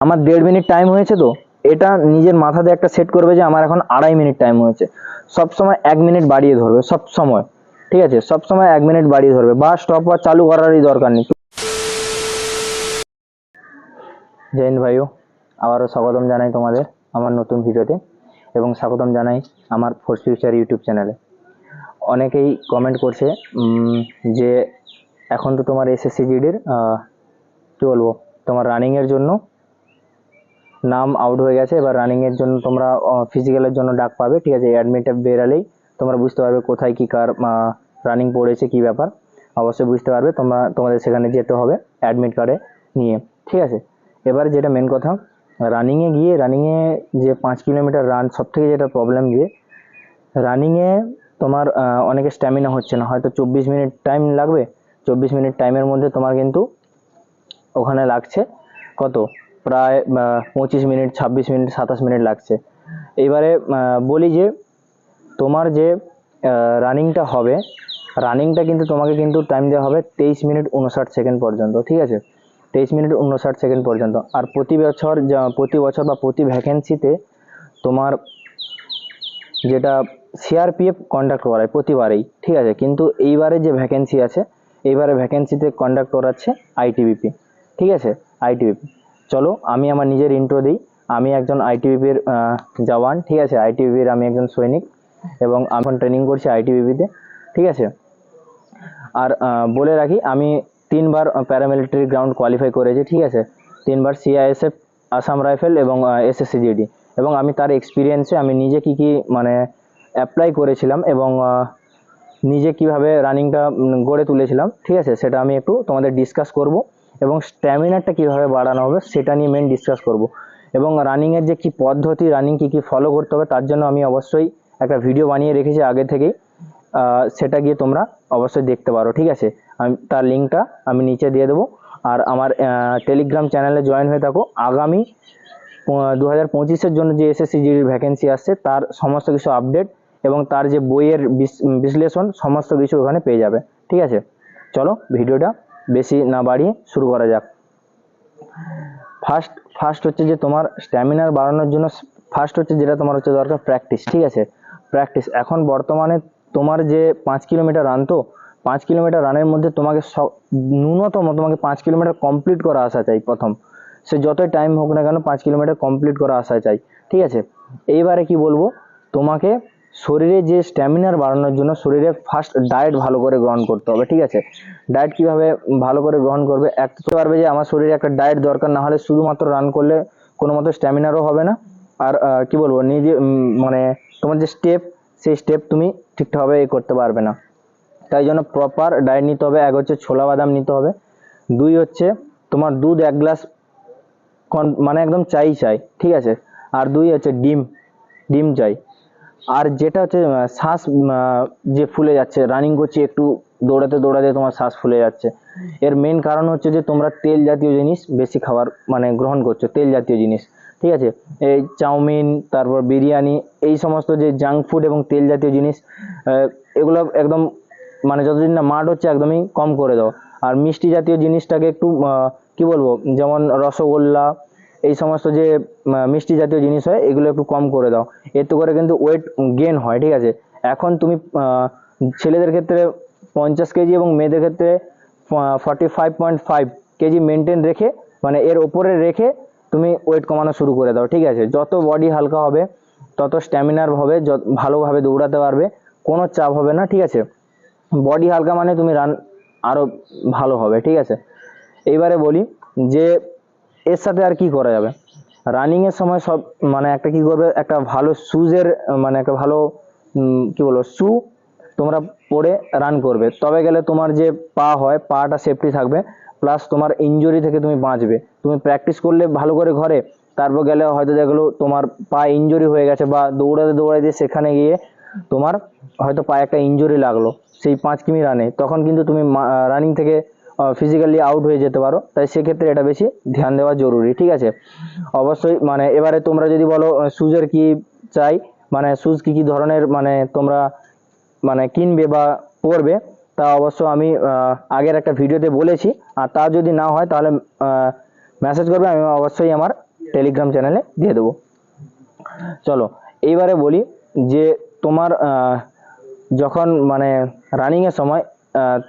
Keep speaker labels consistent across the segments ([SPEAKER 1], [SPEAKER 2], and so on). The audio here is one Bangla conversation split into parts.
[SPEAKER 1] আমার 1.5 মিনিট টাইম হয়েছে, তো এটা নিজের মাথাতে একটা সেট করবে যে আমার এখন 2.5 মিনিট টাইম হয়েছে। সবসময় 1 মিনিট বাড়িয়ে ধরবে, সব সময়, ঠিক আছে? সবসময় 1 মিনিট বাড়িয়ে ধরবে, বা স্টপ ওয়াচ চালু করারই দরকার নেই। জয় হিন্দ ভাইও, আবারও স্বাগতম জানাই তোমাদের আমার নতুন ভিডিওতে, এবং স্বাগতম জানাই আমার ফোর্স ফিউচার ইউটিউব চ্যানেলে। অনেকেই কমেন্ট করছে যে এখন তো তোমার এসএসসি জিডির কী বলবো, তোমার রানিংয়ের জন্য নাম আউট হয়ে গেছে, এবার রানিংয়ের জন্য তোমরা ফিজিক্যালের জন্য ডাক পাবে, ঠিক আছে? অ্যাডমিটটা বেরালেই তোমরা বুঝতে পারবে কোথায় কী কার রানিং পড়েছে, কী ব্যাপার অবশ্যই বুঝতে পারবে। তোমাদের সেখানে যেতে হবে অ্যাডমিট কার্ডে নিয়ে, ঠিক আছে? এবারে যেটা মেন কথা, রানিংয়ে যে 5 কিলোমিটার রান, সবথেকে যেটা প্রবলেম, যে রানিংয়ে তোমার অনেকের স্ট্যামিনা হচ্ছে না, হয়তো 24 মিনিট টাইম লাগবে। 24 মিনিট টাইমের মধ্যে তোমার কিন্তু ওখানে লাগছে কত, প্রায় 25 মিনিট, 26 মিনিট, 27 মিনিট লাগছে। এইবারে বলি যে তোমার যে রানিংটা হবে, রানিংটা কিন্তু তোমাকে কিন্তু টাইম দেওয়া হবে 23 মিনিট 59 সেকেন্ড পর্যন্ত, ঠিক আছে? 23 মিনিট 59 সেকেন্ড পর্যন্ত। আর প্রতি বছর বা প্রতি ভ্যাকেন্সিতে তোমার যেটা সিআরপিএফ কন্ডাক্ট করায় প্রতিবারেই, ঠিক আছে? কিন্তু এইবারে যে ভ্যাকেন্সি আছে, এইবারে ভ্যাকেন্সিতে কন্ডাক্ট করাচ্ছে আইটিবিপি, ঠিক আছে? আইটিবিপি। চলো আমি আমার নিজের ইন্ট্রো দিই। আমি একজন আইটিবিপির জওয়ান, ঠিক আছে? আইটিবিপির আমি একজন সৈনিক, এবং এখন ট্রেনিং করছি আইটিবিপিতে, ঠিক আছে? আর বলে রাখি, আমি 3বার প্যারামিলিটারি গ্রাউন্ড কোয়ালিফাই করেছি, ঠিক আছে? 3বার সিআইএসএফ, আসাম রাইফেল এবং এসএসসি জিডি। এবং আমি তার এক্সপিরিয়েন্সে আমি নিজে কী কী মানে অ্যাপ্লাই করেছিলাম, এবং নিজে কিভাবে রানিংটা গড়ে তুলেছিলাম, ঠিক আছে? সেটা আমি একটু তোমাদের ডিসকাস করব, এবং স্ট্যামিনারটা কীভাবে বাড়ানো হবে সেটা নিয়ে মেন ডিসকাস করব। এবং রানিংয়ের যে কী পদ্ধতি, রানিং কী ফলো করতে হবে, তার জন্য আমি অবশ্যই একটা ভিডিও বানিয়ে রেখেছি আগে থেকেই, সেটা গিয়ে তোমরা অবশ্যই দেখতে পারো, ঠিক আছে? আমি তার লিঙ্কটা আমি নিচে দিয়ে দেবো। আর আমার টেলিগ্রাম চ্যানেলে জয়েন হয়ে থাকো। আগামী 2025-এর জন্য যে এসএসসি জিডির ভ্যাকেন্সি আসছে, তার সমস্ত কিছু আপডেট এবং তার যে বইয়ের বিশ্লেষণ, সমস্ত কিছু ওখানে পেয়ে যাবে, ঠিক আছে? চলো ভিডিওটা বেশি না বাড়িয়ে শুরু করা যাক। ফার্স্ট হচ্ছে যে তোমার স্ট্যামিনার বাড়ানোর জন্য ফার্স্ট হচ্ছে যেটা তোমার হচ্ছে দরকার, প্র্যাকটিস, ঠিক আছে? প্র্যাকটিস। এখন বর্তমানে তোমার যে 5 কিলোমিটার রান, তো 5 কিলোমিটার রানের মধ্যে তোমাকে ন্যূনতম তোমাকে 5 কিলোমিটার কমপ্লিট করা আসা চাই প্রথম। সে যতই টাইম হোক না কেন 5 কিলোমিটার কমপ্লিট করা আসা চাই, ঠিক আছে? এইবারে কি বলবো, তোমাকে শরীরে যে স্ট্যামিনার বাড়ানোর জন্য শরীরে ফার্স্ট ডায়েট ভালো করে গ্রহণ করতে হবে, ঠিক আছে? ডায়েট কিভাবে ভালো করে গ্রহণ করবে, একটা তো পারবে যে আমার শরীরে একটা ডায়েট দরকার, না হলে শুধুমাত্র রান করলে কোনো মতো স্ট্যামিনারও হবে না। আর কি বলবো, নিজে মানে তোমার যে স্টেপ, সেই স্টেপ তুমি ঠিকঠাকভাবে করতে পারবে না। তাই জন্য প্রপার ডায়েট নিতে হবে। এক হচ্ছে ছোলা বাদাম নিতে হবে, 2 হচ্ছে তোমার দুধ 1 গ্লাস মানে একদম চাই, ঠিক আছে? আর 2 হচ্ছে ডিম চাই। আর যেটা হচ্ছে শ্বাস যে ফুলে যাচ্ছে, রানিং করছি একটু দৌড়াতে তোমার শ্বাস ফুলে যাচ্ছে, এর মেন কারণ হচ্ছে যে তোমরা তেল জাতীয় জিনিস বেশি খাবার মানে গ্রহণ করছো, তেল জাতীয় জিনিস, ঠিক আছে? এই চাউমিন, তারপর বিরিয়ানি, এই সমস্ত যে জাঙ্ক ফুড এবং তেল জাতীয় জিনিস, এগুলো একদম মানে যতদিন না মাঠ হচ্ছে একদমই কম করে দাও। আর মিষ্টি জাতীয় জিনিসটাকে একটু কি বলবো, যেমন রসগোল্লা, এই সমস্ত যে মিষ্টি জাতীয় জিনিস হয়, এগুলো একটু কম করে দাও। এতে করে কিন্তু ওয়েট গেন হয়, ঠিক আছে? এখন তুমি ছেলেদের ক্ষেত্রে 50 কেজি এবং মেয়েদের ক্ষেত্রে 45.5 কেজি মেনটেন রেখে, মানে এর ওপরে রেখে তুমি ওয়েট কমানো শুরু করে দাও, ঠিক আছে? যত বডি হালকা হবে তত স্ট্যামিনার হবে, ভালোভাবে দৌড়াতে পারবে, কোনো চাপ হবে না, ঠিক আছে? বডি হালকা মানে তুমি রান আরও ভালো হবে, ঠিক আছে? এইবারে বলি যে এর সাথে আর কি করা যাবে। রানিংয়ের সময় সব মানে একটা কি করবে, একটা ভালো শুজের মানে একটা ভালো কি বলবো, শু তোমরা পরে রান করবে, তবে গেলে তোমার যে পাটা সেফটি থাকবে, প্লাস তোমার ইনজুরি থেকে তুমি বাঁচবে। তুমি প্র্যাকটিস করলে ভালো করে ঘরে, তারপর গেলে হয়তো দেখলো তোমার পা ইনজুরি হয়ে গেছে, বা দৌড়াতে সেখানে গিয়ে তোমার হয়তো পায়ে একটা ইনজুরি লাগলো সেই 5 কিমি রানে, তখন কিন্তু তুমি রানিং থেকে ফিজিক্যালি আউট হয়ে যেতে পারো। তাই সেক্ষেত্রে এটা বেশি ধ্যান দেওয়া জরুরি, ঠিক আছে? অবশ্যই মানে এবারে তোমরা যদি বলো শুজের কি চাই, মানে শুজ কি ধরনের মানে তোমরা মানে কিনবে বা পরবে, তা অবশ্য আমি আগের একটা ভিডিওতে বলেছি। আর তা যদি না হয় তাহলে মেসেজ করবে, আমি অবশ্যই আমার টেলিগ্রাম চ্যানেলে দিয়ে দেবো। চলো এইবারে বলি যে তোমার যখন মানে রানিংয়ের সময়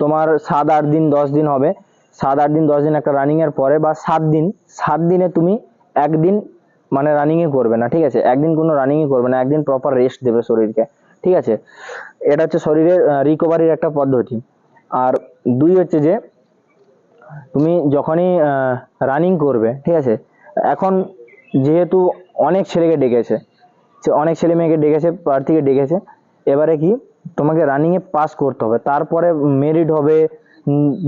[SPEAKER 1] তোমার 7-8 দিন 10 দিন হবে, 7-8 দিন 10 দিন একটা রানিংয়ের পরে বা 7 দিনে তুমি একদিন মানে রানিংই করবে না, ঠিক আছে? একদিন কোনো রানিংই করবে না, একদিন প্রপার রেস্ট দেবে শরীরকে, ঠিক আছে? এটা হচ্ছে শরীরের রিকভারির একটা পদ্ধতি। আর 2 হচ্ছে যে তুমি যখনই রানিং করবে, ঠিক আছে, এখন যেহেতু অনেক ছেলেকে ডেকেছে, অনেক ছেলে মেয়েকে ডেকেছে, প্রার্থীকে ডেকেছে, এবারে কি তোমাকে রানিংয়ে পাস করতে হবে, তারপরে মেরিট হবে,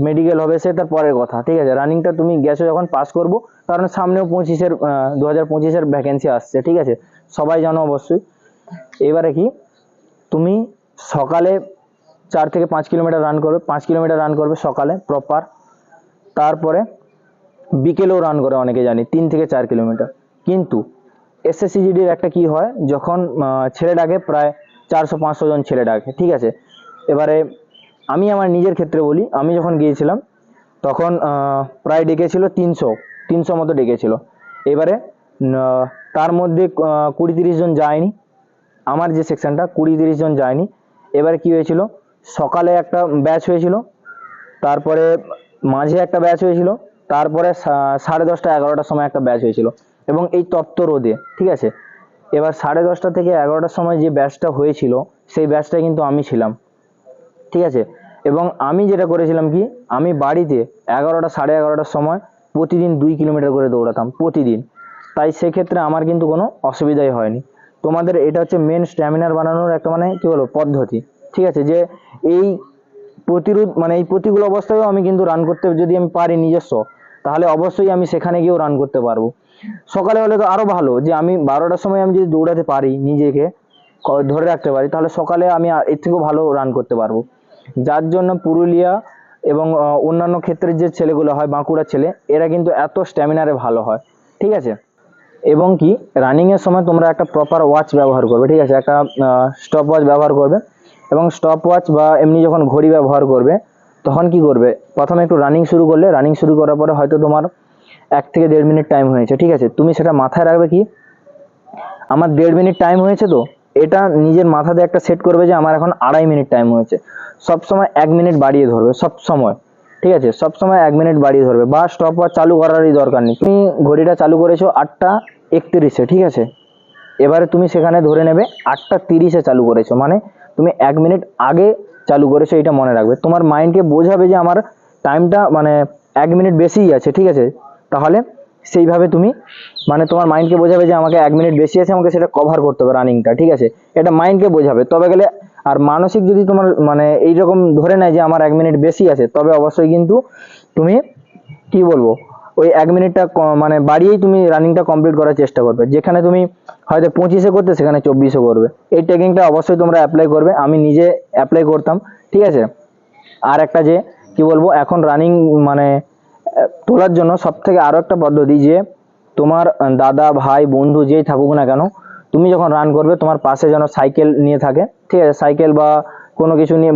[SPEAKER 1] মেডিকেল হবে, সে তার পরের কথা, ঠিক আছে? রানিংটা তুমি গেছো যখন, পাস করবো, কারণ সামনেও 2025-এর ভ্যাকেন্সি আসছে, ঠিক আছে? সবাই জানো অবশ্যই। এবারে কি তুমি সকালে 4 থেকে 5 কিলোমিটার রান করবে, 5 কিলোমিটার রান করবে সকালে প্রপার, তারপরে বিকেলেও রান করে অনেকে জানি 3 থেকে 4 কিলোমিটার। কিন্তু এসএসসিজিডির একটা কি হয়, যখন ছেলে ডাকে প্রায় 400-500 জন ছেলে ডাকে, ঠিক আছে? এবারে আমি আমার নিজের ক্ষেত্রে বলি, আমি যখন গিয়েছিলাম তখন প্রায় ডেকেছিল 300 মতো ডেকেছিল। এবারে তার মধ্যে 20-30 জন যায়নি, আমার যে সেকশনটা 20-30 জন যায়নি। এবারে কি হয়েছিল, সকালে একটা ব্যাচ হয়েছিল, তারপরে মাঝে একটা ব্যাচ হয়েছিল, তারপরে 10:30-11টার সময় একটা ব্যাচ হয়েছিল, এবং এই তপ্ত রোদে, ঠিক আছে? এবার 10:30 থেকে 11টার সময় যে ব্যাচটা হয়েছিল, সেই ব্যাচটা কিন্তু আমি ছিলাম, ঠিক আছে? এবং আমি যেটা করেছিলাম কি, আমি বাড়িতে 11টা 11:30টার সময় প্রতিদিন 2 কিলোমিটার করে দৌড়াতাম প্রতিদিন, তাই সেক্ষেত্রে আমার কিন্তু কোনো অসুবিধাই হয়নি। তোমাদের এটা হচ্ছে মেন স্ট্যামিনার বানানোর একটা মানে কি বলবো পদ্ধতি, ঠিক আছে? যে এই এই প্রতিকূল অবস্থায়ও আমি কিন্তু রান করতে, যদি আমি পারি নিজস্ব, তাহলে অবশ্যই আমি সেখানে গিয়েও রান করতে পারবো। সকালে হলে তো আরো ভালো, যে আমি 12টার সময় আমি যদি দৌড়াতে পারি, নিজেকে ধরে রাখতে পারি, তাহলে সকালে আমি এর থেকেও ভালো রান করতে পারবো। যার জন্য পুরুলিয়া এবং অন্যান্য ক্ষেত্রের যে ছেলেগুলো হয়, বাঁকুড়ার ছেলে, এরা কিন্তু এত স্ট্যামিনারে ভালো হয়, ঠিক আছে? এবং কি রানিংয়ের সময় তোমরা একটা প্রপার ওয়াচ ব্যবহার করবে, ঠিক আছে? একটা স্টপ ওয়াচ ব্যবহার করবে, এবং স্টপ ওয়াচ বা এমনি যখন ঘড়ি ব্যবহার করবে, তখন কি করবে, প্রথমে একটু রানিং শুরু করলে, রানিং শুরু করার পরে হয়তো তোমার 1 থেকে 1.5 মিনিট টাইম হয়েছে, ঠিক আছে? তুমি সেটা মাথায় রাখবে কি, আমার 1.5 মিনিট টাইম হয়েছে, তো এটা নিজের মাথাতে একটা সেট করবে যে আমার এখন 2.5 মিনিট টাইম হয়েছে। সবসময় 1 মিনিট বাড়িয়ে ধরবে, সব সময়, ঠিক আছে? সবসময় 1 মিনিট বাড়িয়ে ধরবে, বা স্টপ ওয়াচ চালু করারই দরকার নেই। তুমি ঘড়িটা চালু করেছো 8:31-এ, ঠিক আছে? এবারে তুমি সেখানে ধরে নেবে 8:30-এ চালু করেছো, মানে তুমি 1 মিনিট আগে চালু করেছো, এটা মনে রাখবে। তোমার মাইন্ডকে বোঝাবে যে আমার টাইমটা মানে 1 মিনিট বেশিই আছে, ঠিক আছে? তাহলে সেইভাবে তুমি মানে তোমার মাইন্ডকে বোঝাবে যে আমাকে 1 মিনিট বেশি আছে, আমাকে সেটা কভার করতে হবে রানিংটা, ঠিক আছে? এটা মাইন্ডকে বোঝাবে, তবে গেলে। আর মানসিক যদি তোমার মানে এইরকম ধরে নেয় যে আমার 1 মিনিট বেশি আছে, তবে অবশ্যই কিন্তু তুমি কি বলবো, ওই 1 মিনিটটা মানে বাড়িয়েই তুমি রানিংটা কমপ্লিট করার চেষ্টা করবে। যেখানে তুমি হয়তো 25-এ করতে, সেখানে 24-এ করবে। এই টেকনিকটা অবশ্যই তোমরা অ্যাপ্লাই করবে, আমি নিজে অ্যাপ্লাই করতাম, ঠিক আছে? আর একটা যে কি বলবো, এখন রানিং মানে তোলার জন্য সব থেকে আরো একটা পদ্ধতি, যে তোমার দাদা ভাই বন্ধু যেই থাকুক না কেন, তুমি যখন রান করবে তোমার পাশে যেন সাইকেল নিয়ে থাকে, ঠিক আছে? সাইকেল বা কোনো কিছু নিয়ে,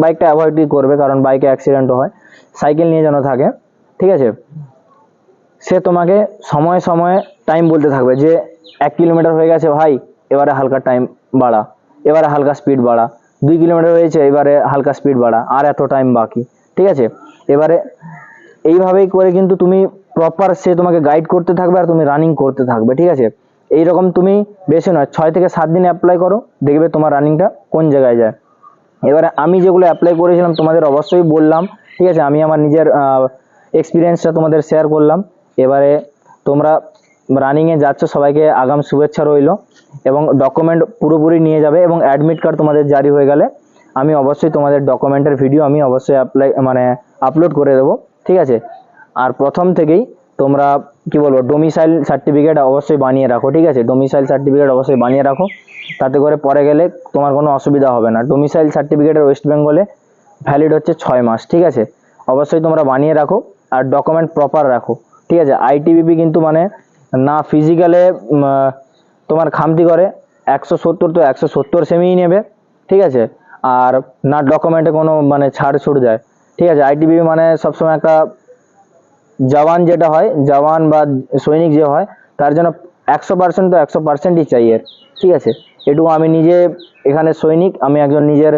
[SPEAKER 1] বাইকটা অ্যাভয়েডই করবে, কারণ বাইকে অ্যাক্সিডেন্টও হয়। সাইকেল নিয়ে যেন থাকে, ঠিক আছে? সে তোমাকে সময়ে সময়ে টাইম বলতে থাকবে, যে 1 কিলোমিটার হয়ে গেছে ভাই, এবারে হালকা টাইম বাড়া, এবারে হালকা স্পিড বাড়া, 2 কিলোমিটার হয়েছে, এবারে হালকা স্পিড বাড়া, আর এত টাইম বাকি, ঠিক আছে? এবারে এইভাবেই করে কিন্তু তুমি প্রপার, সে তোমাকে গাইড করতে থাকবে, আর তুমি রানিং করতে থাকবে, ঠিক আছে? এইরকম তুমি বেশি নয় 6 থেকে 7 দিন অ্যাপ্লাই করো, দেখবে তোমার রানিংটা কোন জায়গায় যায়। এবারে আমি যেগুলো অ্যাপ্লাই করেছিলাম তোমাদের অবশ্যই বললাম, ঠিক আছে? আমি আমার নিজের এক্সপিরিয়েন্সটা তোমাদের শেয়ার করলাম। এবারে তোমরা রানিংয়ে যাচ্ছ, সবাইকে আগাম শুভেচ্ছা রইল, এবং ডকুমেন্ট পুরোপুরি নিয়ে যাবে, এবং অ্যাডমিট কার্ড তোমাদের জারি হয়ে গেলে আমি অবশ্যই তোমাদের ডকুমেন্টের ভিডিও আমি অবশ্যই আপলোড করে দেবো, ঠিক আছে? আর প্রথম থেকেই তোমরা কি বলবো, ডোমিসাইল সার্টিফিকেট অবশ্যই বানিয়ে রাখো, ঠিক আছে? ডোমিসাইল সার্টিফিকেট অবশ্যই বানিয়ে রাখো, তাতে করে পরে গেলে তোমার কোনো অসুবিধা হবে না। ডোমিসাইল সার্টিফিকেটের ওয়েস্ট বেঙ্গলে ভ্যালিড হচ্ছে 6 মাস, ঠিক আছে? অবশ্যই তোমরা বানিয়ে রাখো, আর ডকুমেন্ট প্রপার রাখো, ঠিক আছে? আইটিবিপি কিন্তু মানে না ফিজিক্যালে তোমার খামতি করে, 170 তো 170 সেমিই নেবে, ঠিক আছে? আর না ডকুমেন্টে কোনো মানে ছাড় ছুট যায়, ঠিক আছে? আইটিবিপি মানে সবসময় একটা জওয়ান যেটা হয়, জওয়ান বা সৈনিক যে হয়, তার জন্য 100% তো 100%ই চাই এর, ঠিক আছে। এটুকু আমি নিজে এখানে সৈনিক, আমি একজন নিজের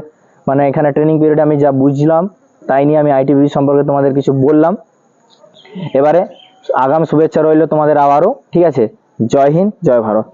[SPEAKER 1] মানে এখানে ট্রেনিং পিরিয়ডে আমি যা বুঝলাম তাই নিয়ে আমি আইটিবিপি সম্পর্কে তোমাদের কিছু বললাম। এবারে আগাম শুভেচ্ছা রইল তোমাদের আবারও, ঠিক আছে। জয় হিন্দ, জয় ভারত।